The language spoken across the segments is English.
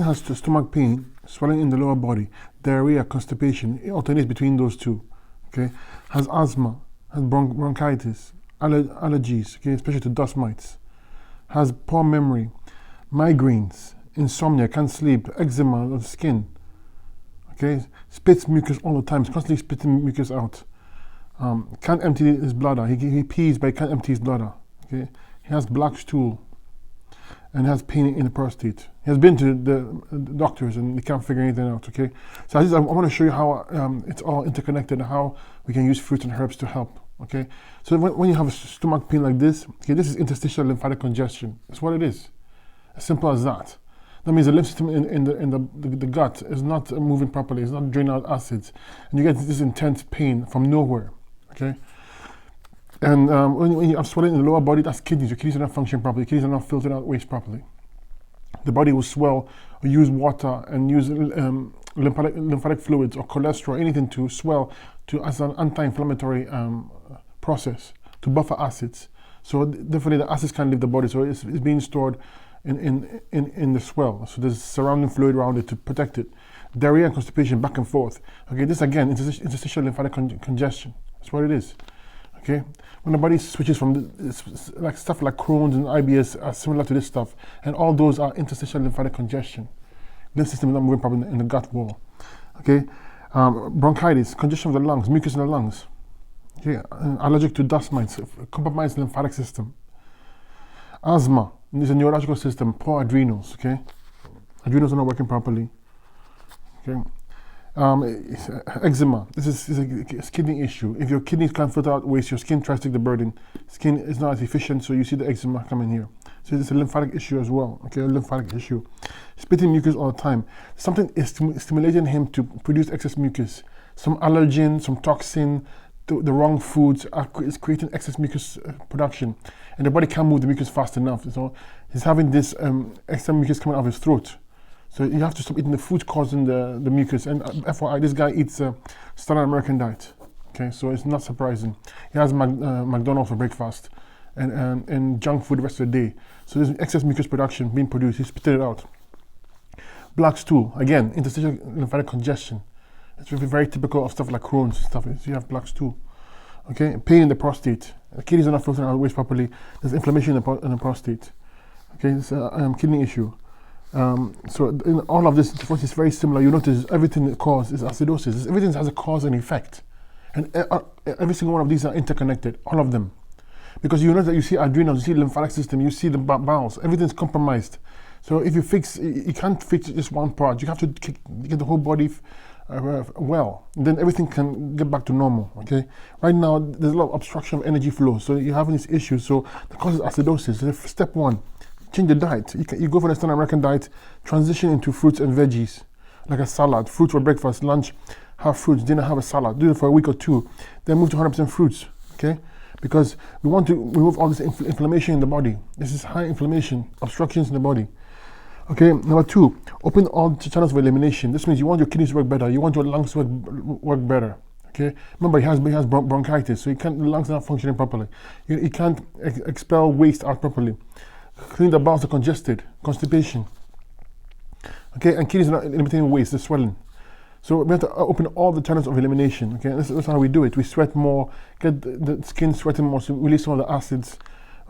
Has stomach pain, swelling in the lower body, diarrhea, constipation. It alternates between those two. Okay, has asthma, has bronchitis, allergies, okay, especially to dust mites. Has poor memory, migraines, insomnia, can't sleep, eczema of the skin. Okay, spits mucus all the time, constantly spitting mucus out. Can't empty his bladder. He pees, but he can't empty his bladder. Okay, he has black stool and has pain in the prostate. He has been to the doctors and they can't figure anything out. Okay, so I want to show you how it's all interconnected and how we can use fruits and herbs to help. Okay, so when you have a stomach pain like this, okay, this is interstitial lymphatic congestion. That's what it is. As simple as that. That means the lymph system in the gut is not moving properly. It's not draining out acids, and you get this intense pain from nowhere. Okay. And when you have swelling in the lower body, that's kidneys. Your kidneys are not functioning properly. Your kidneys are not filtering out waste properly. The body will swell or use water and use lymphatic fluids or cholesterol, anything to swell as an anti-inflammatory process to buffer acids. So definitely the acids can't leave the body, so it's being stored in the swell. So there's surrounding fluid around it to protect it. Diarrhea and constipation back and forth. Okay, this again, interstitial lymphatic congestion. That's what it is. Okay, when the body switches from like stuff like Crohn's and IBS are similar to this stuff, and all those are interstitial lymphatic congestion. Lymph system is not moving properly in the gut wall. Okay, bronchitis, congestion of the lungs, mucus in the lungs. Okay, allergic to dust mites, compromised lymphatic system. Asthma, this is a neurological system, poor adrenals. Okay, adrenals are not working properly. Okay. Eczema, this is a kidney issue. If your kidneys can't filter out waste, your skin tries to take the burden. Skin is not as efficient, so you see the eczema coming here. So it's a lymphatic issue as well. Okay, a lymphatic issue. Spitting mucus all the time. Something is stimulating him to produce excess mucus. Some allergen, some toxin, the wrong foods is creating excess mucus production, and the body can't move the mucus fast enough. So he's having this extra mucus coming out of his throat. So you have to stop eating the food causing the mucus. And FYI, this guy eats a standard American diet. Okay, so it's not surprising. He has McDonald's for breakfast and junk food the rest of the day. So there's excess mucus production being produced. He spitted it out. Black stool, again, interstitial lymphatic congestion. It's very typical of stuff like Crohn's and stuff. So you have black stool. Okay, pain in the prostate. The kidneys are not filtering out waste properly. There's inflammation in the prostate. Okay, it's a kidney issue. So in all of this is very similar. You notice everything that causes is acidosis. Everything has a cause and effect, and every single one of these are interconnected. All of them, because you know that you see adrenals, you see lymphatic system, you see the bowels. Everything's compromised. So if you can't fix just one part. You have to get the whole body well. Then everything can get back to normal. Okay. Right now there's a lot of obstruction of energy flow. So you're having these issues. So the cause is acidosis. So step one. Change the diet. You go for the standard American diet, transition into fruits and veggies, like a salad. Fruit for breakfast, lunch, have fruits, dinner, have a salad. Do it for a week or two. Then move to 100% fruits, okay? Because we want to remove all this inflammation in the body. This is high inflammation, obstructions in the body. Okay, number two, open all the channels of elimination. This means you want your kidneys to work better. You want your lungs to work better. Okay, remember he has bronchitis, so the lungs are not functioning properly. He can't expel waste out properly. Clean the bowels are congested, constipation. Okay, and kidneys are not eliminating waste, they're swelling. So we have to open all the channels of elimination. Okay, that's how we do it. We sweat more, get the skin sweating more, so release all the acids.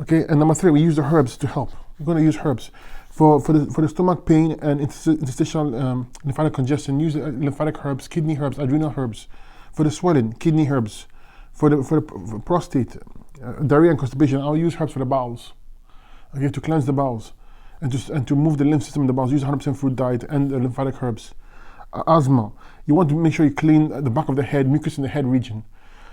Okay, and number three, we use the herbs to help. We're going to use herbs for the stomach pain and interstitial lymphatic congestion. Use lymphatic herbs, kidney herbs, adrenal herbs. For the swelling, kidney herbs. For the prostate, diarrhea and constipation, I'll use herbs for the bowels. Okay, to cleanse the bowels and to move the lymph system in the bowels, use 100% fruit diet and the lymphatic herbs. Asthma, you want to make sure you clean the back of the head, mucus in the head region,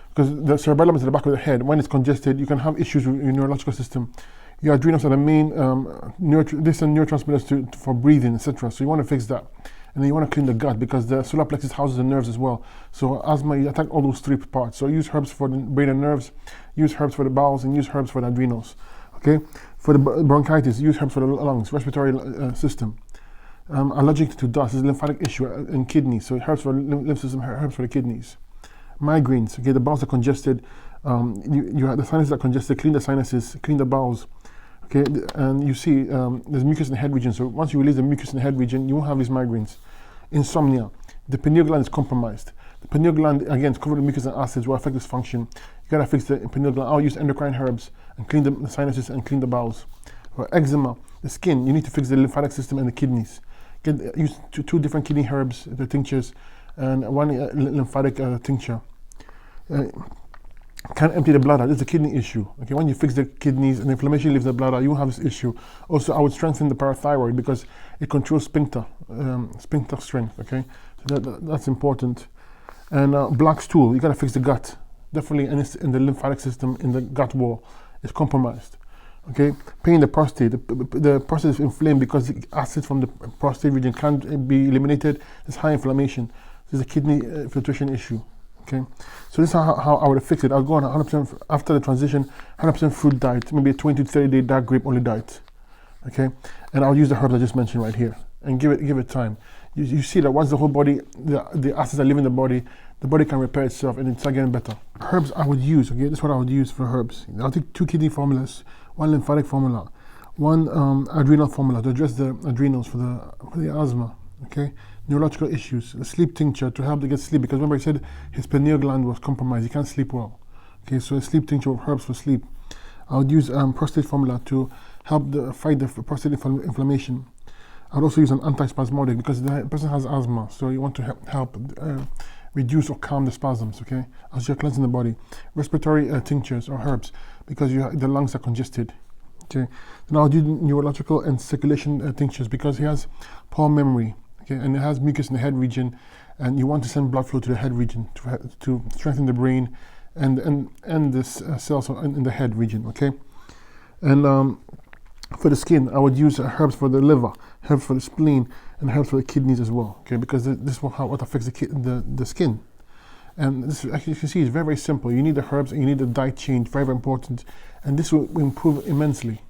because the cerebellum is at the back of the head. When it's congested, you can have issues with your neurological system. Your adrenals are the main neurotransmitters for breathing, etc. So you want to fix that. And then you want to clean the gut because the solar plexus houses the nerves as well. So asthma, you attack all those three parts. So use herbs for the brain and nerves, use herbs for the bowels, and use herbs for the adrenals. Okay, for the bronchitis, use herbs for the lungs, respiratory system. Allergic to dust is a lymphatic issue in kidneys, so herbs for the lymph system, herbs for the kidneys. Migraines, okay, the bowels are congested, you have the sinuses are congested, clean the sinuses, clean the bowels. Okay, and you see there's mucus in the head region. So once you release the mucus in the head region, you won't have these migraines. Insomnia. The pineal gland is compromised. The pineal gland, again, is covered with mucus and acids, will affect this function. You gotta fix the pineal gland. I'll use endocrine herbs and clean the sinuses and clean the bowels. For eczema, the skin, you need to fix the lymphatic system and the kidneys. Use two different kidney herbs, the tinctures, and one lymphatic tincture. Can't empty the bladder. This is a kidney issue. Okay, when you fix the kidneys and the inflammation leaves the bladder, you won't have this issue. Also, I would strengthen the parathyroid because it controls sphincter strength. Okay, so that's important. And black stool, you gotta fix the gut. Definitely, and it's in the lymphatic system, in the gut wall, is compromised. Okay, pain in the prostate. The prostate is inflamed because the acid from the prostate region can't be eliminated. There's high inflammation. There's a kidney filtration issue. Okay, so this is how I would fix it. I'll go on 100% after the transition, 100% fruit diet, maybe a 20 to 30 day dark grape only diet. Okay, and I'll use the herbs I just mentioned right here and give it time. You see that once the whole body, the acids are leaving the body can repair itself and it's getting better. Herbs I would use, okay, this is what I would use for herbs. I'll take 2 kidney formulas, 1 lymphatic formula, 1 adrenal formula to address the adrenals for the asthma, okay? Neurological issues, a sleep tincture to help to get sleep, because remember I said his pineal gland was compromised, he can't sleep well. Okay, so a sleep tincture of herbs for sleep. I would use prostate formula to help fight the prostate inflammation. I would also use an antispasmodic because the person has asthma, so you want to help reduce or calm the spasms, okay, as you're cleansing the body. Respiratory tinctures or herbs because the lungs are congested, okay. Now I'll do neurological and circulation tinctures because he has poor memory, okay, and it has mucus in the head region, and you want to send blood flow to the head region to strengthen the brain and this cells in the head region, okay. And for the skin, I would use herbs for the liver, herbs for the spleen, and herbs for the kidneys as well, okay, because this is what affects the skin. And this, as you can see, is very, very simple. You need the herbs and you need the diet change, very, very important, and this will improve immensely.